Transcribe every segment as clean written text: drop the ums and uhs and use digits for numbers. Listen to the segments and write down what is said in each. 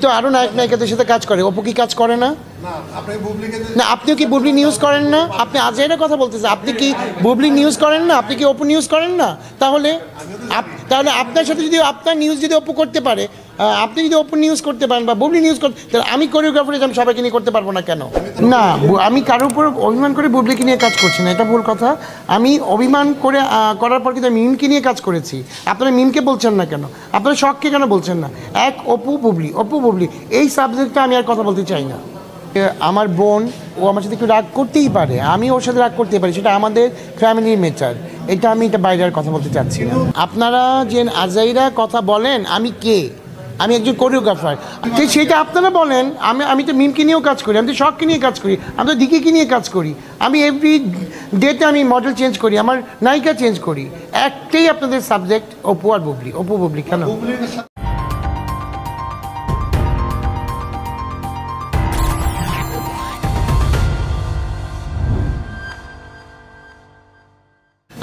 তো আরো নায়ক নায়িকাদের সাথে কাজ করে, অপু কি কাজ করে না? না, আপনিও কি বুবলি নিউজ করেন না? আপনি আজের কথা বলতেছেন, আপনি কি বুবলি নিউজ করেন না? আপনি কি অপু নিউজ করেন না? তাহলে আপনার সাথে যদি আপনার নিউজ যদি অপু করতে পারে, আপনি যদি অপু নিউজ করতে পারেন বা বুবলি নিউজ করতে, তাহলে আমি কোরিওগ্রাফার আমি সবাইকে নিয়ে করতে পারবো না কেন? না, আমি কারোর উপর অভিমান করে বুবলিকে নিয়ে কাজ করছি না, এটা ভুল কথা। আমি অভিমান করে করার পর কিন্তু মিমকে নিয়ে কাজ করেছি। আপনারা মিমকে বলছেন না কেন? আপনারা শখকে কেন বলছেন না? অপু বুবলি এই সাবজেক্টটা আমি আর কথা বলতে চাই না। আমার বোন, ও আমার সাথে একটু রাগ করতেই পারে, আমি ওর সাথে রাগ করতেই পারি, সেটা আমাদের ফ্যামিলির ম্যাটার। এটা বাইরে আর কথা বলতে চাচ্ছি না। আপনারা যে আজাইরা কথা বলেন, আমি কে? আমি একজন কোরিওগ্রাফার, সেটা আপনারা বলেন। আমি তো মিমকে নিয়েও কাজ করি, আমি তো শখকে নিয়ে কাজ করি, আমি তো দিকিকে নিয়ে কাজ করি, আমি এভরি ডেতে আমি মডেল চেঞ্জ করি, আমার নায়িকা চেঞ্জ করি। একটাই আপনাদের সাবজেক্ট অপু আর বুবলি। অপু বুবলি কেন?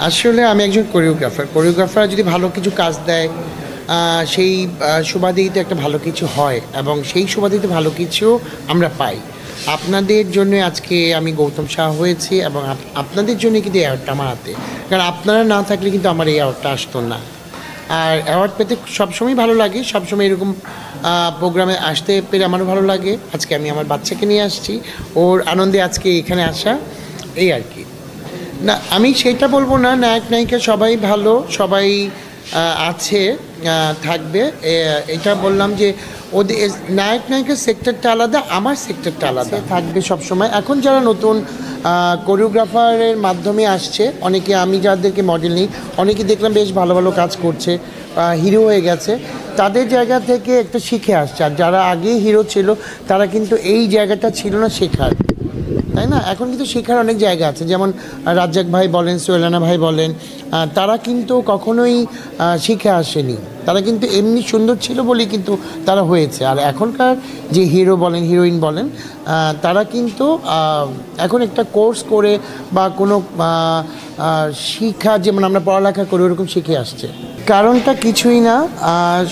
আসলে আমি একজন কোরিওগ্রাফার যদি ভালো কিছু কাজ দেয়, সেই সুবাদেই তো একটা ভালো কিছু হয়, এবং সেই সুবাদেই তো ভালো কিছু আমরা পাই। আপনাদের জন্য আজকে আমি গৌতম শাহ হয়েছি, এবং আপনাদের জন্য কিন্তু অ্যাওয়ার্ডটা আমার হাতে, কারণ আপনারা না থাকলে কিন্তু আমার এই অ্যাওয়ার্ডটা আসতো না। আর অ্যাওয়ার্ড পেতে সবসময় ভালো লাগে, সবসময় এরকম প্রোগ্রামে আসতে পেরে আমারও ভালো লাগে। আজকে আমি আমার বাচ্চাকে নিয়ে আসছি, ওর আনন্দে আজকে এখানে আসা, এই আর কি। না, আমি সেটা বলবো না। নায়ক নায়িকা সবাই ভালো, সবাই আছে, থাকবে, এটা বললাম যে ওদের নায়ক নায়িকার সেক্টরটা আলাদা, আমার সেক্টরটা আলাদা থাকবে সবসময়। এখন যারা নতুন কোরিওগ্রাফারের মাধ্যমে আসছে, অনেকে, আমি যাদেরকে মডেল নিই, অনেকে দেখলাম বেশ ভালো ভালো কাজ করছে, হিরো হয়ে গেছে, তাদের জায়গা থেকে একটা শিখে আসছে। আর যারা আগে হিরো ছিল, তারা কিন্তু এই জায়গাটা ছিল না শেখার, তাই না? এখন কিন্তু শেখার অনেক জায়গা আছে, যেমন রাজ্জাক ভাই বলেন, সোহেলানা ভাই বলেন, তারা কিন্তু কখনোই শিখে আসেনি, তারা কিন্তু এমনি সুন্দর ছিল বলেই কিন্তু তারা হয়েছে। আর এখনকার যে হিরো বলেন, হিরোইন বলেন, তারা কিন্তু এখন একটা কোর্স করে বা কোনো শিক্ষা, যেমন আমরা পড়ালেখা করে ওরকম শিখে আসছে। কারণটা কিছুই না,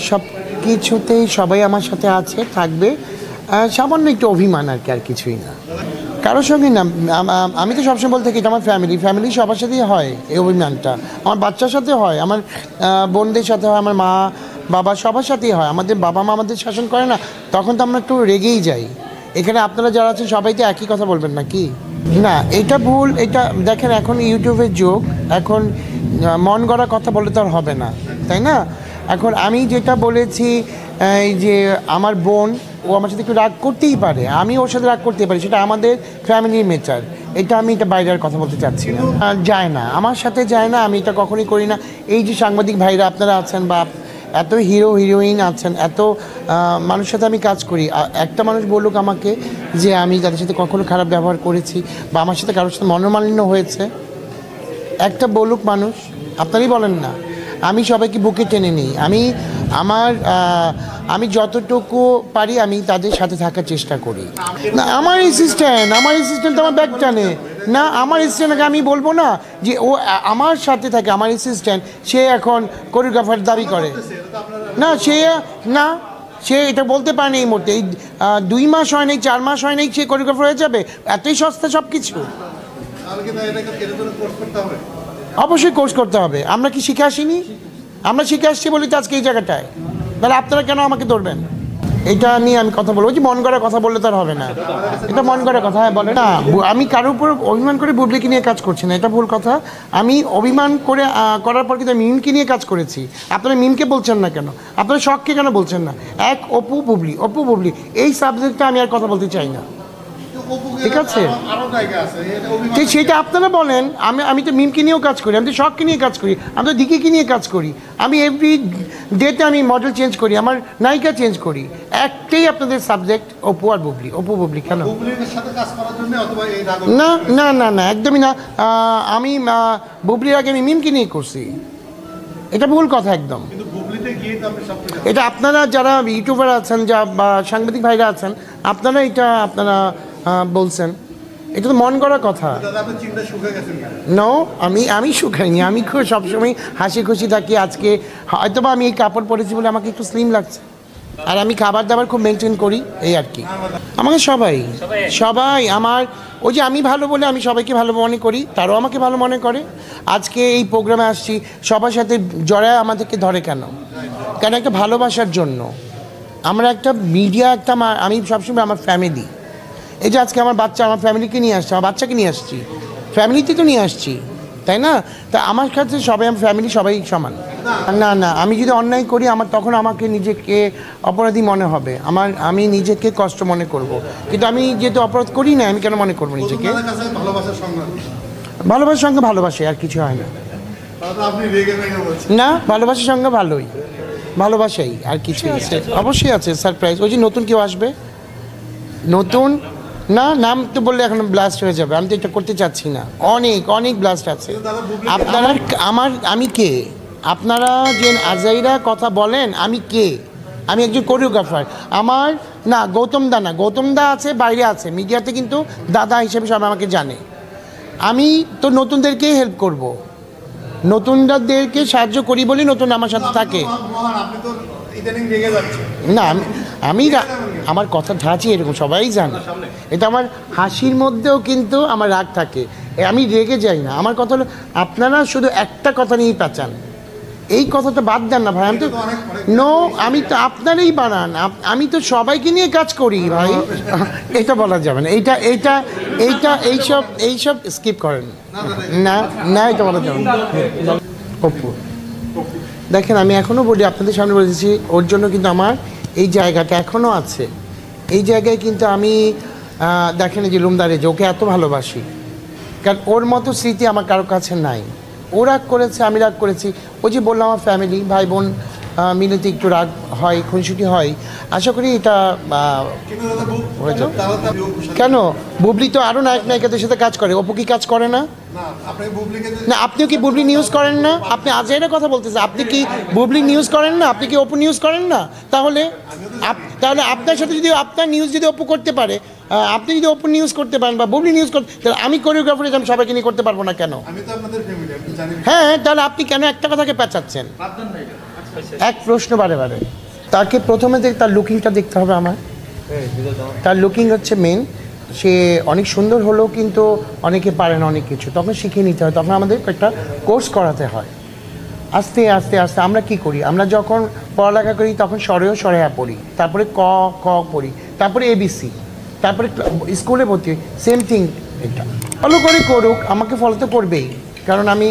সব কিছুতেই সবাই আমার সাথে আছে, থাকবে, সামান্য একটু অভিমান আর কি, আর কিছুই না, কারোর সঙ্গে না। আমি তো সবসময় বলতে থাকি, এটা আমার ফ্যামিলি সবার সাথেই হয় এই অভিমানটা, আমার বাচ্চার সাথে হয়, আমার বোনদের সাথে হয়, আমার মা বাবা সবার সাথেই হয়। আমাদের বাবা মা আমাদের শাসন করে না, তখন তো আমরা একটু রেগেই যাই। এখানে আপনারা যারা আছেন সবাই তো একই কথা বলবেন নাকি? না, এটা ভুল। এটা দেখেন, এখন ইউটিউবের যুগ, এখন মন গড়া কথা বললে তো আর হবে না, তাই না? এখন আমি যেটা বলেছি, এই যে আমার বোন, ও আমার সাথে একটু রাগ করতেই পারে, আমি ওর সাথে রাগ করতেই পারি, সেটা আমাদের ফ্যামিলির ম্যাটার। এটা বাইরে আর কথা বলতে চাচ্ছি না। যায় না, আমার সাথে যায় না, আমি এটা কখনোই করি না। এই যে সাংবাদিক ভাইরা আপনারা আছেন, বা এত হিরো হিরোইন আছেন, এত মানুষের সাথে আমি কাজ করি, একটা মানুষ বলুক আমাকে যে আমি তাদের সাথে কখনো খারাপ ব্যবহার করেছি, বা আমার সাথে কারোর সাথে মনোমালিন্য হয়েছে, একটা বলুক মানুষ। আপনারই বলেন না। আমি সবাইকে বুকে টেনে নিই, আমি যতটুকু পারি আমি তাদের সাথে থাকার চেষ্টা করি। না, আমার অ্যাসিস্ট্যান্ট আমার ব্যাগ টানে না, আমার অ্যাসিস্ট্যান্টকে আমি বলবো না যে ও আমার সাথে থাকে, আমার অ্যাসিস্ট্যান্ট, সে এখন কোরিওগ্রাফার দাবি করে না, সে এটা বলতে পারেনি এই মুহূর্তে। এই 2 মাস হয় নাই, 4 মাস হয় নাই, সে কোরিওগ্রাফার হয়ে যাবে? এতই সস্তা সব কিছু? অবশ্যই কোর্স করতে হবে। আমরা কি শিখে আসিনি? আমরা শিখে আসছি বলি তো আজকে এই জায়গাটায়। তাহলে আপনারা কেন আমাকে ধরবেন? এটা নিয়ে আমি কথা বলবো যে মন গড়া কথা বললে তো আর হবে না, এটা মন গড়া কথা। হ্যাঁ, বলে না, আমি কারোর উপর অভিমান করে বুবলিকে নিয়ে কাজ করছি না, এটা ভুল কথা। আমি অভিমান করে করার পর কিন্তু মিমকে নিয়ে কাজ করেছি। আপনারা মিমকে বলছেন না কেন? আপনারা শখকে কেন বলছেন না? অপু বুবলি এই সাবজেক্টটা আমি আর কথা বলতে চাই না, ঠিক আছে? সেটা আপনারা বলেন। আমি তো মিমকে নিয়েও কাজ করি, আমি তো শখকে নিয়ে কাজ করি, আমি তো দিকিকে নিয়ে কাজ করি, আমি এভরি ডেতে আমি মডেল চেঞ্জ করি, আমার নায়িকা চেঞ্জ করি। একটাই আপনাদের সাবজেক্ট অপু আর বুবলি। অপু বুবলি কেন? না না না না, একদমই না। আমি বুবলির আগে আমি মিমকে নিয়ে করছি, এটা ভুল কথা একদম। এটা আপনারা যারা ইউটিউবার আছেন, বা সাংবাদিক ভাইরা আছেন, আপনারা বলছেন, এটা তো মন গড়া কথা। নো, আমি শুকাইনি, আমি খুব সবসময় হাসি খুশি থাকি। আজকে হয়তো বা আমি এই কাপড় পরেছি বলে আমাকে একটু স্লিম লাগছে, আর আমি খাবার দাবার খুব মেনটেন করি, এই আর কি। আমাকে সবাই সবাই আমার ওই যে আমি ভালো বলে আমি সবাইকে ভালো মনে করি, তারাও আমাকে ভালো মনে করে। আজকে এই প্রোগ্রামে আসছি, সবার সাথে জড়ায় আমাদেরকে ধরে কেন? কেন? একটা ভালোবাসার জন্য। আমরা একটা মিডিয়া, একটা আমি সবসময় আমার ফ্যামিলি, এই যে আজকে আমার বাচ্চা, আমার ফ্যামিলিকে নিয়ে আসছে, আমার বাচ্চাকে নিয়ে আসছি, ফ্যামিলিতে তো নিয়ে আসছি, তাই না? তা আমার কাছে সবাই, আমার ফ্যামিলি সবাই সমান। না না, আমি যদি অন্যায় করি আমার তখন আমাকে নিজেকে অপরাধী মনে হবে, আমি নিজেকে কষ্ট মনে করব। কিন্তু আমি যেহেতু অপরাধ করি না, আমি কেন মনে করবো নিজেকে? ভালোবাসার সঙ্গে ভালোবাসে, আর কিছু হয় না। না, ভালোবাসার সঙ্গে ভালোই, ভালোবাসাই, আর কিছু আছে অবশ্যই আছে সারপ্রাইজ। ওই যে নতুন কেউ আসবে, নতুন না, নাম তো বললে এখন ব্লাস্ট হয়ে যাবে, আমি তো এটা করতে চাচ্ছি না। অনেক অনেক ব্লাস্ট আছে। আপনারা আমি কে? আপনারা যে আজাইরা কথা বলেন, আমি কে? আমি একজন কোরিওগ্রাফার। আমার না, গৌতম দা না, গৌতম দা আছে বাইরে আছে, মিডিয়াতে কিন্তু দাদা হিসেবে সবাই আমাকে জানে। আমি তো নতুনদেরকেই হেল্প করব, নতুনদেরকে সাহায্য করি বলে নতুন আমার সাথে থাকে না। আমি আমার কথা ধাঁচি এরকম, সবাই জানে। এটা আমার হাসির মধ্যেও কিন্তু আমার রাগ থাকে, আমি রেগে যাই না। আমার কথা হলো, আপনারা শুধু একটা কথা নিয়েই পেঁচান, এই কথাটা বাদ দেন না ভাই। আমি তো আমি তো আপনারই বানান, আমি তো সবাইকে নিয়ে কাজ করি ভাই, এটা বলা যাবে না। এইসব স্কিপ করেন না, না এটা বলা যাবে না। অপু দেখেন, আমি এখনও বলি, আপনাদের সামনে বলেছি, ওর জন্য কিন্তু আমার এই জায়গাটা এখনও আছে। এই জায়গায় কিন্তু আমি দেখেন যে লুমদারে যে ওকে এত ভালোবাসি, কারণ ওর মতো স্মৃতি আমার কারো কাছে নাই। ও রাগ করেছে, আমি রাগ করেছি, ওই যে বললাম আমার ফ্যামিলি ভাই বোন মিলেতে একটু রাগ হয়, খুনসুটি হয়। আশা করি এটা হয়ে যাবে। কেন? বুবলি তো আরও নায়ক নায়িকাদের সাথে কাজ করে, অপু কি কাজ করে না? না, আপনিও কি বুবলি নিউজ করেন না? আপনি আজাইরা কথা বলতেছেন, আপনি কি বুবলি নিউজ করেন না? আপনি কি অপু নিউজ করেন না? তাহলে আপনার সাথে যদি আপনার নিউজ যদি অপু করতে পারে, আপনি যদি অপু নিউজ করতে পারেন বা বুবলি নিউজ করতে, তাহলে আমি কোরিওগ্রাফার আমি সবাইকে নিয়ে করতে পারবো না কেন? হ্যাঁ, তাহলে আপনি কেন একটা কথাকে পেঁচাচ্ছেন? এক প্রশ্ন বারে বারে। তাকে প্রথমে তার লুকিংটা দেখতে হবে আমার। তার লুকিং হচ্ছে মেন। সে অনেক সুন্দর হলেও কিন্তু অনেকে পারে না অনেক কিছু, তখন শিখিয়ে নিতে হয়। তখন আমাদের একটা কোর্স করাতে হয়। আস্তে আস্তে আস্তে আমরা কি করি, আমরা যখন পড়ালেখা করি তখন সরেও সরেয়া পড়ি, তারপরে ক ক পড়ি, তারপরে ABC, তারপরে স্কুলে ভর্তি, সেম থিং। এটা ফলো করে করুক, আমাকে ফলো তো করবেই। কারণ আমি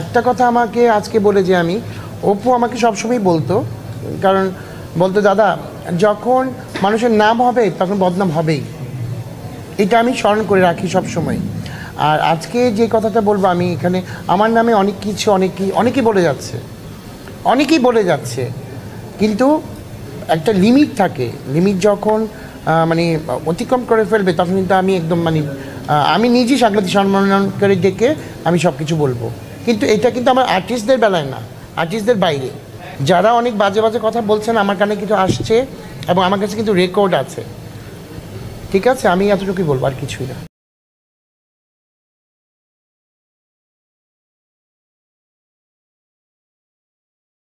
একটা কথা আমাকে আজকে বলে যে আমি, অপু আমাকে সবসময় বলতো, কারণ বলতো দাদা যখন মানুষের নাম হবে তখন বদনাম হবেই, এটা আমি স্মরণ করে রাখি সব সময়। আর আজকে যে কথাটা বলবো, আমি এখানে আমার নামে অনেক কিছু অনেকেই বলে যাচ্ছে, কিন্তু একটা লিমিট থাকে। লিমিট যখন মানে অতিক্রম করে ফেলবে তখন কিন্তু আমি একদম আমি নিজেই সাংবাদিক সম্মেলনকারী ডেকে আমি সব কিছু বলবো। কিন্তু এটা কিন্তু আমার আর্টিস্টদের বেলায় না, আর্টিস্টদের বাইরে যারা অনেক বাজে বাজে কথা বলছেন আমার কানে কিন্তু আসছে, এবং আমার কাছে কিন্তু রেকর্ড আছে। ঠিক আছে, আমি এতটুকুই বলবো, আর কিছুই না।